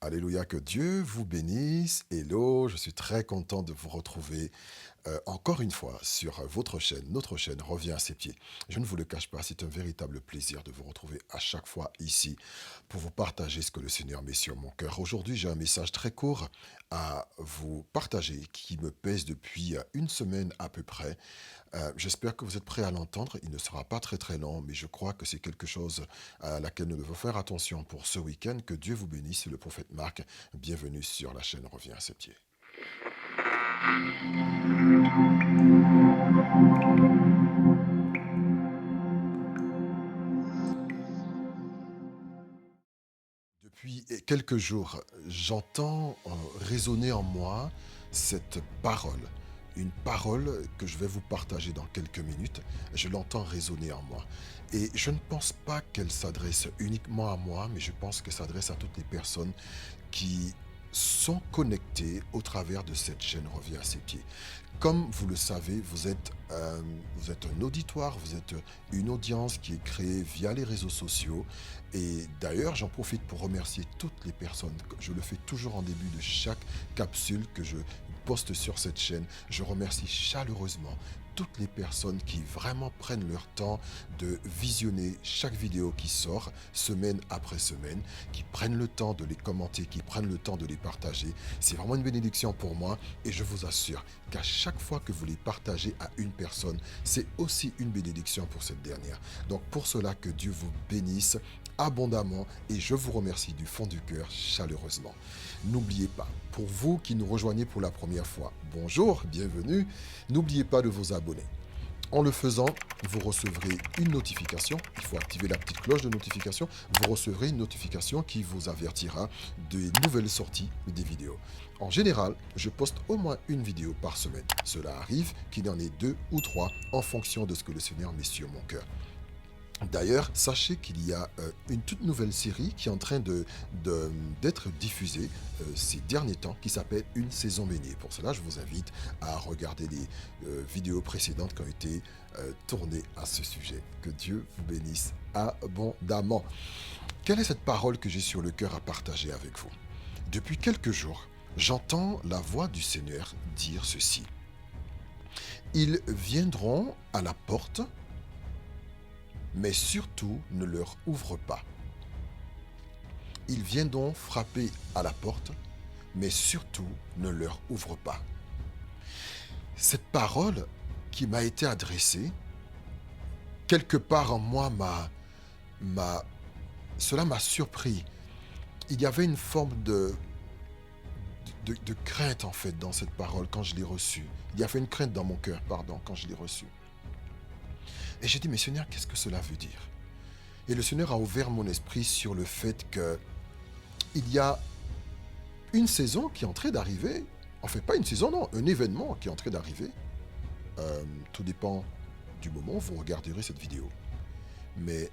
Alléluia, que Dieu vous bénisse. Hello, je suis très content de vous retrouver encore une fois sur votre chaîne, notre chaîne revient à ses pieds. Je ne vous le cache pas, c'est un véritable plaisir de vous retrouver à chaque fois ici pour vous partager ce que le Seigneur met sur mon cœur. Aujourd'hui, j'ai un message très court à vous partager qui me pèse depuis une semaine à peu près. J'espère que vous êtes prêts à l'entendre. Il ne sera pas très très long, mais je crois que c'est quelque chose à laquelle nous devons faire attention pour ce week-end. Que Dieu vous bénisse. C'est le prophète Marc. Bienvenue sur la chaîne Revient à ses pieds. Depuis quelques jours, j'entends résonner en moi cette parole. Une parole que je vais vous partager dans quelques minutes. Je l'entends résonner en moi. Et je ne pense pas qu'elle s'adresse uniquement à moi, mais je pense qu'elle s'adresse à toutes les personnes qui sont connectées au travers de cette chaîne Revient à ses pieds. Comme vous le savez, vous êtes un auditoire, vous êtes une audience qui est créée via les réseaux sociaux. Et d'ailleurs, j'en profite pour remercier toutes les personnes. Je le fais toujours en début de chaque capsule que je poste sur cette chaîne. Je remercie chaleureusement toutes les personnes qui vraiment prennent leur temps de visionner chaque vidéo qui sort semaine après semaine, qui prennent le temps de les commenter, qui prennent le temps de les partager. C'est vraiment une bénédiction pour moi et je vous assure qu'à chaque fois que vous les partagez à une personne, c'est aussi une bénédiction pour cette dernière. Donc pour cela, que Dieu vous bénisse abondamment et je vous remercie du fond du cœur chaleureusement. N'oubliez pas, pour vous qui nous rejoignez pour la première fois, bonjour, bienvenue. N'oubliez pas de vous abonner. En le faisant, vous recevrez une notification. Il faut activer la petite cloche de notification. Vous recevrez une notification qui vous avertira des nouvelles sorties des vidéos. En général, je poste au moins une vidéo par semaine. Cela arrive qu'il y en ait 2 ou 3 en fonction de ce que le Seigneur met sur mon cœur. D'ailleurs, sachez qu'il y a une toute nouvelle série qui est en train d'être diffusée ces derniers temps, qui s'appelle Une saison bénie. Pour cela, je vous invite à regarder les vidéos précédentes qui ont été tournées à ce sujet. Que Dieu vous bénisse abondamment. Quelle est cette parole que j'ai sur le cœur à partager avec vous? Depuis quelques jours, j'entends la voix du Seigneur dire ceci. Ils viendront à la porte, mais surtout ne leur ouvre pas. Ils viendront frapper à la porte, mais surtout ne leur ouvre pas. Cette parole qui m'a été adressée, quelque part en moi, cela m'a surpris. Il y avait une forme de crainte en fait dans cette parole quand je l'ai reçue. Il y avait une crainte dans mon cœur, pardon, quand je l'ai reçue. Et j'ai dit, mais Seigneur, qu'est-ce que cela veut dire? Et le Seigneur a ouvert mon esprit sur le fait qu'il y a une saison qui est en train d'arriver. En fait, pas une saison, non, un événement qui est en train d'arriver. Tout dépend du moment où vous regarderez cette vidéo. Mais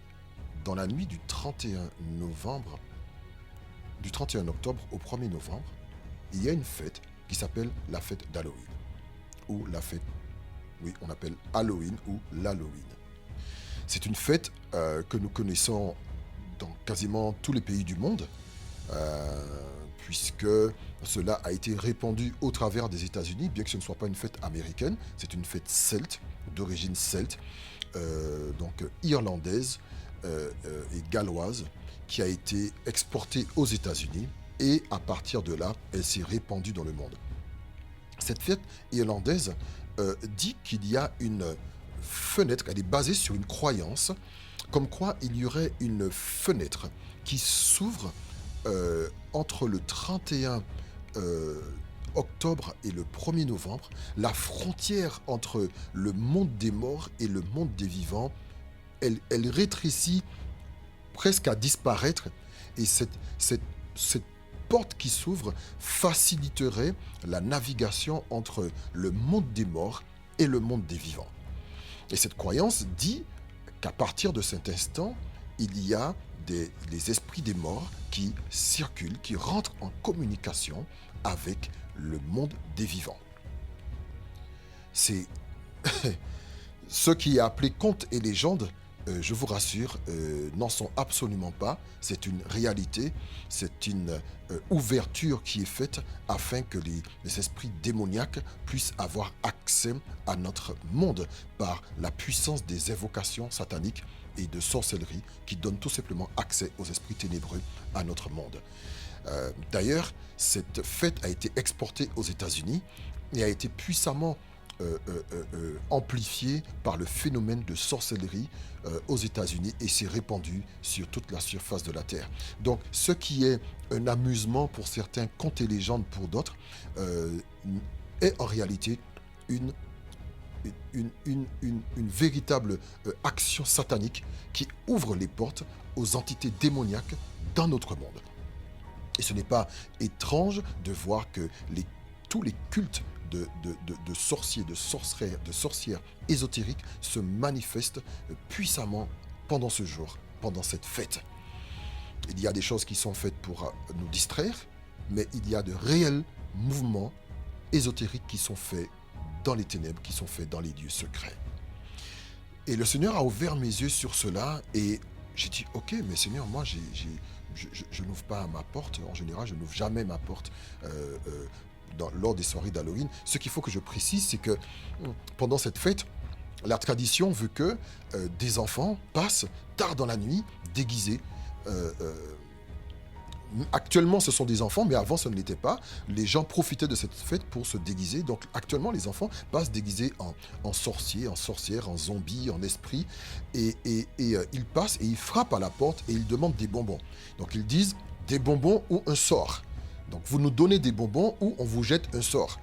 dans la nuit du 31 novembre, du 31 octobre au 1er novembre, il y a une fête qui s'appelle la fête d'Halloween. Ou la fête, oui, on appelle Halloween ou l'Halloween. C'est une fête que nous connaissons dans quasiment tous les pays du monde, puisque cela a été répandu au travers des États-Unis, bien que ce ne soit pas une fête américaine, c'est une fête celte, d'origine celte, donc irlandaise et galloise, qui a été exportée aux États-Unis, et à partir de là, elle s'est répandue dans le monde. Cette fête irlandaise dit qu'il y a une fenêtre, elle est basée sur une croyance, comme quoi il y aurait une fenêtre qui s'ouvre entre le 31 octobre et le 1er novembre. La frontière entre le monde des morts et le monde des vivants, elle rétrécit presque à disparaître, et cette porte qui s'ouvre faciliterait la navigation entre le monde des morts et le monde des vivants. Et cette croyance dit qu'à partir de cet instant, il y a les esprits des morts qui circulent, qui rentrent en communication avec le monde des vivants. C'est ce qui est appelé conte et légende je vous rassure, n'en sont absolument pas. C'est une réalité, c'est une ouverture qui est faite afin que les esprits démoniaques puissent avoir accès à notre monde par la puissance des évocations sataniques et de sorcellerie qui donnent tout simplement accès aux esprits ténébreux à notre monde. D'ailleurs, cette fête a été exportée aux États-Unis et a été puissamment amplifiée par le phénomène de sorcellerie aux États-Unis et s'est répandu sur toute la surface de la Terre. Donc, ce qui est un amusement pour certains, contes et légendes pour d'autres, euh, est en réalité une une véritable action satanique qui ouvre les portes aux entités démoniaques dans notre monde. Et ce n'est pas étrange de voir que tous les cultes de sorciers, de sorcières ésotériques se manifestent puissamment pendant ce jour, pendant cette fête. Il y a des choses qui sont faites pour nous distraire, mais il y a de réels mouvements ésotériques qui sont faits dans les ténèbres, qui sont faits dans les lieux secrets. Et le Seigneur a ouvert mes yeux sur cela et j'ai dit, ok, mais Seigneur, moi, je n'ouvre pas ma porte. En général, je n'ouvre jamais ma porte lors des soirées d'Halloween. Ce qu'il faut que je précise, c'est que pendant cette fête, la tradition veut que des enfants passent tard dans la nuit déguisés. euh, euh, Actuellement, ce sont des enfants, mais avant, ce ne l'était pas. Les gens profitaient de cette fête pour se déguiser. Donc, actuellement, les enfants passent déguisés en sorciers, en sorcières, en zombies, en esprits. Et ils passent et ils frappent à la porte et ils demandent des bonbons. Donc, ils disent des bonbons ou un sort. Donc, vous nous donnez des bonbons ou on vous jette un sort.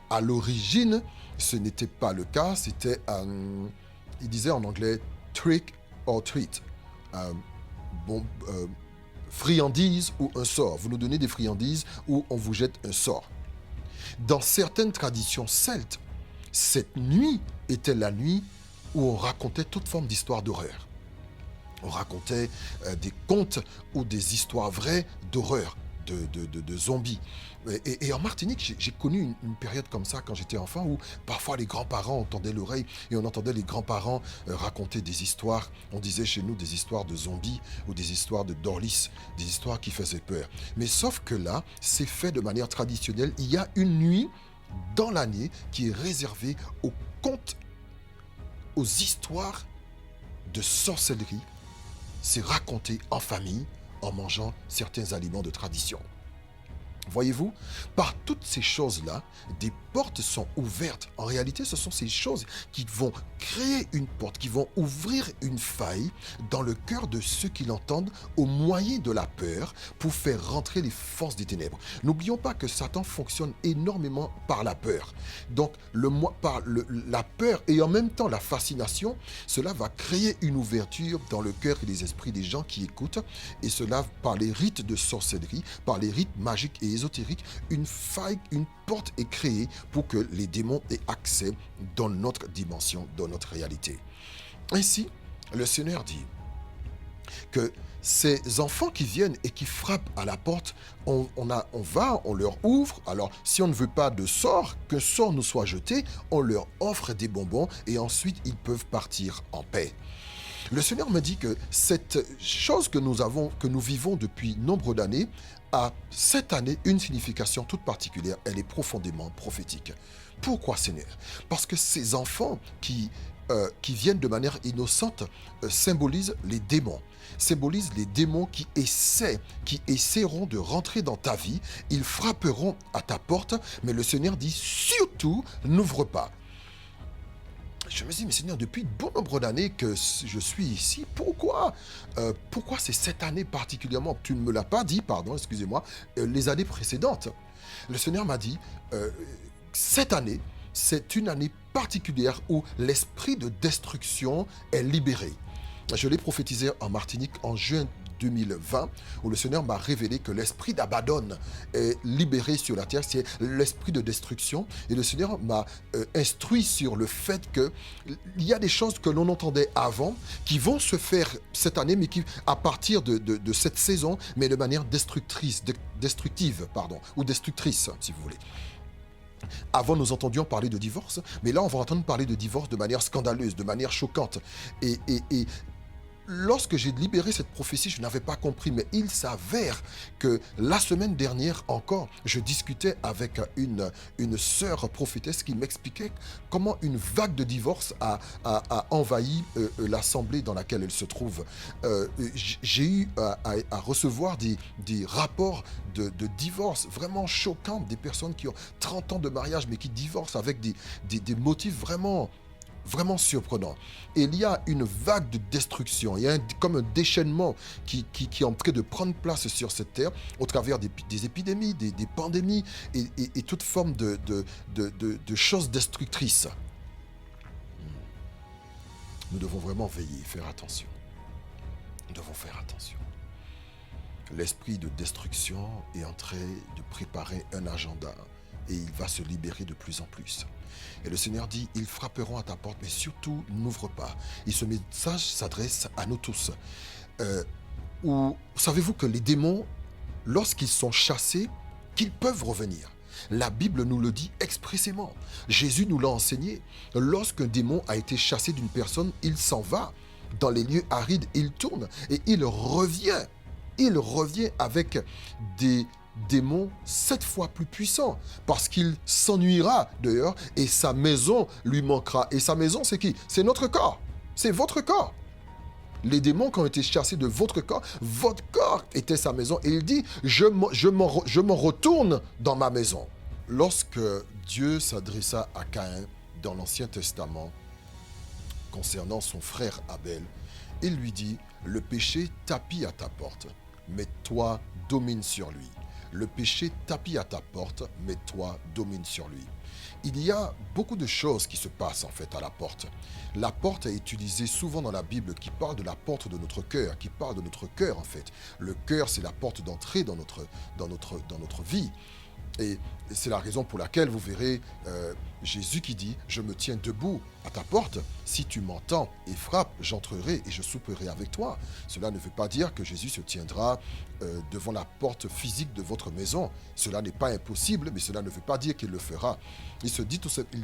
À l'origine, ce n'était pas le cas. C'était, ils disaient en anglais, trick or treat. Euh, bon, friandises ou un sort. Vous nous donnez des friandises ou on vous jette un sort. Dans certaines traditions celtes, cette nuit était la nuit où on racontait toute forme d'histoire d'horreur. On racontait des contes ou des histoires vraies d'horreur, de zombies. Et en Martinique, j'ai connu une période comme ça quand j'étais enfant où parfois les grands-parents entendaient l'oreille et on entendait les grands-parents raconter des histoires. On disait chez nous des histoires de zombies ou des histoires de Dorlis, des histoires qui faisaient peur. Mais sauf que là, c'est fait de manière traditionnelle. Il y a une nuit dans l'année qui est réservée aux contes, aux histoires de sorcellerie. C'est raconté en famille en mangeant certains aliments de tradition. Voyez-vous, par toutes ces choses-là, des portes sont ouvertes. En réalité, ce sont ces choses qui vont créer une porte, qui vont ouvrir une faille dans le cœur de ceux qui l'entendent au moyen de la peur pour faire rentrer les forces des ténèbres. N'oublions pas que Satan fonctionne énormément par la peur. Donc, la peur et en même temps la fascination, cela va créer une ouverture dans le cœur et les esprits des gens qui écoutent. Et cela, par les rites de sorcellerie, par les rites magiques et ésotérique, une faille, une porte est créée pour que les démons aient accès dans notre dimension, dans notre réalité. Ainsi, le Seigneur dit que ces enfants qui viennent et qui frappent à la porte, on leur ouvre. Alors, si on ne veut pas de sort, qu'un sort nous soit jeté, on leur offre des bonbons et ensuite ils peuvent partir en paix. Le Seigneur me dit que cette chose que nous vivons depuis nombre d'années, a cette année une signification toute particulière. Elle est profondément prophétique. Pourquoi, Seigneur? Parce que ces enfants qui viennent de manière innocente symbolisent les démons. Symbolisent les démons qui essaieront de rentrer dans ta vie. Ils frapperont à ta porte, mais le Seigneur dit surtout, n'ouvre pas. Je me dis, mais Seigneur, depuis bon nombre d'années que je suis ici, pourquoi c'est cette année particulièrement? Tu ne me l'as pas dit, pardon, excusez-moi, les années précédentes. Le Seigneur m'a dit, cette année, c'est une année particulière où l'esprit de destruction est libéré. Je l'ai prophétisé en Martinique en juin 2020, où le Seigneur m'a révélé que l'esprit d'Abaddon est libéré sur la terre, c'est l'esprit de destruction. Et le Seigneur m'a instruit sur le fait qu'il y a des choses que l'on entendait avant, qui vont se faire cette année, mais qui, à partir de cette saison, mais de manière destructive, ou destructrice, si vous voulez. Avant, nous entendions parler de divorce, mais là, on va entendre parler de divorce de manière scandaleuse, de manière choquante. Et lorsque j'ai libéré cette prophétie, je n'avais pas compris, mais il s'avère que la semaine dernière encore, je discutais avec une sœur prophétesse qui m'expliquait comment une vague de divorce a envahi l'assemblée dans laquelle elle se trouve. J'ai eu à recevoir des rapports de divorce vraiment choquants, des personnes qui ont 30 ans de mariage mais qui divorcent avec des motifs vraiment surprenant. Et il y a une vague de destruction, il y a comme un déchaînement qui est en train de prendre place sur cette terre au travers des épidémies, des pandémies et toute forme de choses destructrices. Nous devons vraiment veiller, faire attention. Nous devons faire attention. L'esprit de destruction est en train de préparer un agenda et il va se libérer de plus en plus. Et le Seigneur dit, ils frapperont à ta porte, mais surtout, n'ouvre pas. Et ce message s'adresse à nous tous. Savez-vous que les démons, lorsqu'ils sont chassés, qu'ils peuvent revenir. La Bible nous le dit expressément. Jésus nous l'a enseigné. Lorsqu'un démon a été chassé d'une personne, il s'en va. Dans les lieux arides, il tourne et il revient. Il revient avec des démons 7 fois plus puissants parce qu'il s'ennuiera d'ailleurs et sa maison lui manquera. Et sa maison, c'est qui? C'est notre corps. C'est votre corps. Les démons qui ont été chassés de votre corps était sa maison. Et il dit, je m'en retourne dans ma maison. Lorsque Dieu s'adressa à Caïn dans l'Ancien Testament, concernant son frère Abel, il lui dit, le péché tapit à ta porte, mais toi domine sur lui. Le péché tapit à ta porte, mais toi domine sur lui. Il y a beaucoup de choses qui se passent en fait à la porte. La porte est utilisée souvent dans la Bible qui parle de la porte de notre cœur, qui parle de notre cœur en fait. Le cœur, c'est la porte d'entrée dans notre vie. Et c'est la raison pour laquelle vous verrez Jésus qui dit « Je me tiens debout à ta porte. Si tu m'entends et frappes, j'entrerai et je souperai avec toi. » Cela ne veut pas dire que Jésus se tiendra devant la porte physique de votre maison. Cela n'est pas impossible, mais cela ne veut pas dire qu'il le fera. Il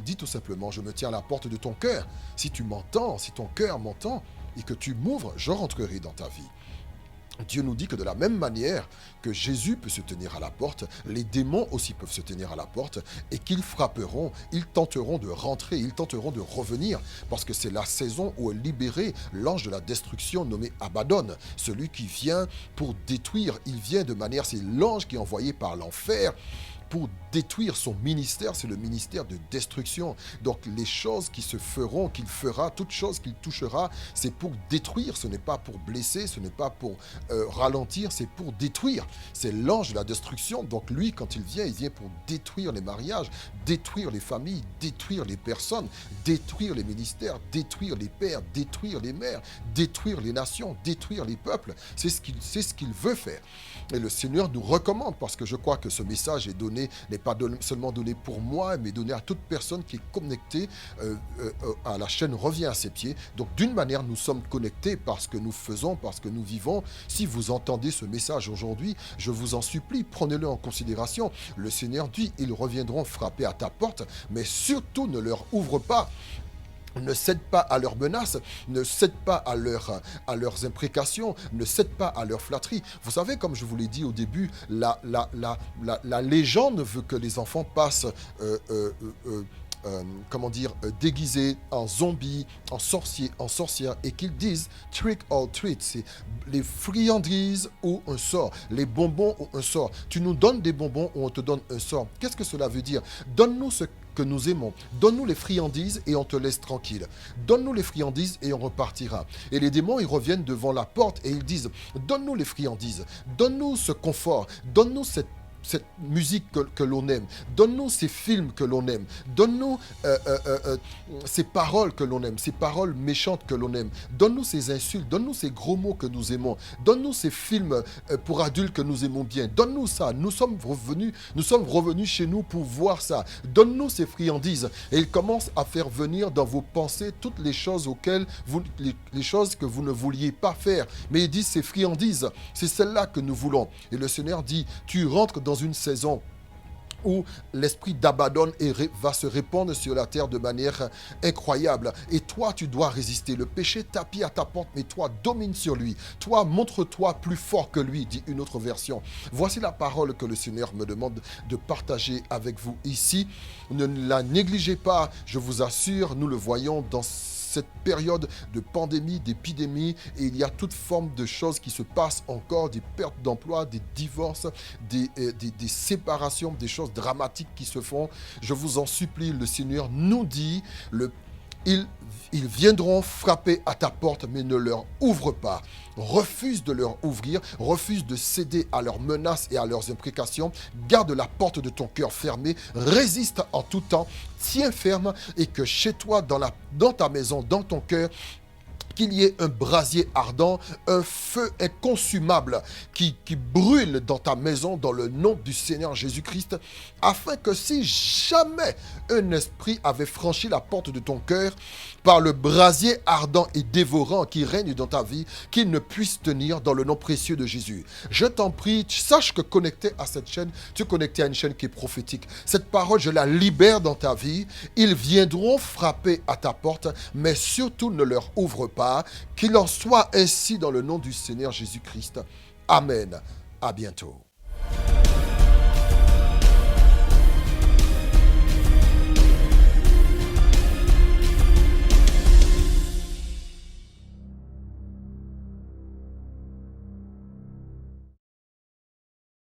dit tout simplement « Je me tiens à la porte de ton cœur. Si tu m'entends, si ton cœur m'entend et que tu m'ouvres, je rentrerai dans ta vie. » Dieu nous dit que de la même manière que Jésus peut se tenir à la porte, les démons aussi peuvent se tenir à la porte et qu'ils frapperont, ils tenteront de rentrer, ils tenteront de revenir parce que c'est la saison où est libéré l'ange de la destruction nommé Abaddon, celui qui vient pour détruire, il vient de manière, c'est l'ange qui est envoyé par l'enfer pour détruire son ministère, c'est le ministère de destruction. Donc les choses qui se feront, qu'il fera, toutes choses qu'il touchera, c'est pour détruire, ce n'est pas pour blesser, ce n'est pas pour ralentir, c'est pour détruire. C'est l'ange de la destruction, donc lui quand il vient pour détruire les mariages, détruire les familles, détruire les personnes, détruire les ministères, détruire les pères, détruire les mères, détruire les nations, détruire les peuples. C'est ce qu'il veut faire. Et le Seigneur nous recommande, parce que je crois que ce message est donné, n'est pas seulement donné pour moi, mais donné à toute personne qui est connectée à la chaîne Revient à ses pieds. Donc d'une manière, nous sommes connectés parce que nous faisons, parce que nous vivons. Si vous entendez ce message aujourd'hui, je vous en supplie, prenez-le en considération. Le Seigneur dit, ils reviendront frapper à ta porte, mais surtout ne leur ouvre pas. Ne cède pas à leurs menaces, ne cède pas à leurs imprécations, ne cède pas à leurs flatteries. Vous savez, comme je vous l'ai dit au début, la légende veut que les enfants passent déguisés en zombies, en sorciers, en sorcières, et qu'ils disent trick or treat, c'est les friandises ou un sort, les bonbons ou un sort. Tu nous donnes des bonbons ou on te donne un sort. Qu'est-ce que cela veut dire? Donne-nous ce que nous aimons. Donne-nous les friandises et on te laisse tranquille. Donne-nous les friandises et on repartira. Et les démons, ils reviennent devant la porte et ils disent, donne-nous les friandises, donne-nous ce confort, donne-nous cette musique que l'on aime, donne-nous ces films que l'on aime, donne-nous ces paroles que l'on aime, ces paroles méchantes que l'on aime, donne-nous ces insultes, donne-nous ces gros mots que nous aimons, donne-nous ces films pour adultes que nous aimons bien, donne-nous ça, nous sommes revenus chez nous pour voir ça, donne-nous ces friandises. Et il commence à faire venir dans vos pensées toutes les choses les choses que vous ne vouliez pas faire, mais il dit ces friandises, c'est celle-là que nous voulons. Et le Seigneur dit, tu rentres dans une saison où l'esprit d'Abaddon va se répandre sur la terre de manière incroyable. Et toi, tu dois résister. Le péché tapis à ta porte, mais toi, domine sur lui. Toi, montre-toi plus fort que lui, dit une autre version. Voici la parole que le Seigneur me demande de partager avec vous ici. Ne la négligez pas, je vous assure, nous le voyons dans cette période de pandémie, d'épidémie, et il y a toute forme de choses qui se passent encore, des pertes d'emploi, des divorces, des séparations, des choses dramatiques qui se font. Je vous en supplie, le Seigneur nous dit, ils, ils viendront frapper à ta porte, mais ne leur ouvre pas. Refuse de leur ouvrir, refuse de céder à leurs menaces et à leurs imprécations. Garde la porte de ton cœur fermée, résiste en tout temps, tiens ferme et que chez toi, dans ta maison, dans ton cœur, qu'il y ait un brasier ardent, un feu inconsumable qui brûle dans ta maison dans le nom du Seigneur Jésus-Christ, afin que si jamais un esprit avait franchi la porte de ton cœur par le brasier ardent et dévorant qui règne dans ta vie, qu'il ne puisse tenir dans le nom précieux de Jésus. Je t'en prie, sache que connecté à cette chaîne, tu es connecté à une chaîne qui est prophétique. Cette parole, je la libère dans ta vie. Ils viendront frapper à ta porte, mais surtout ne leur ouvre pas. Qu'il en soit ainsi dans le nom du Seigneur Jésus-Christ. Amen. À bientôt.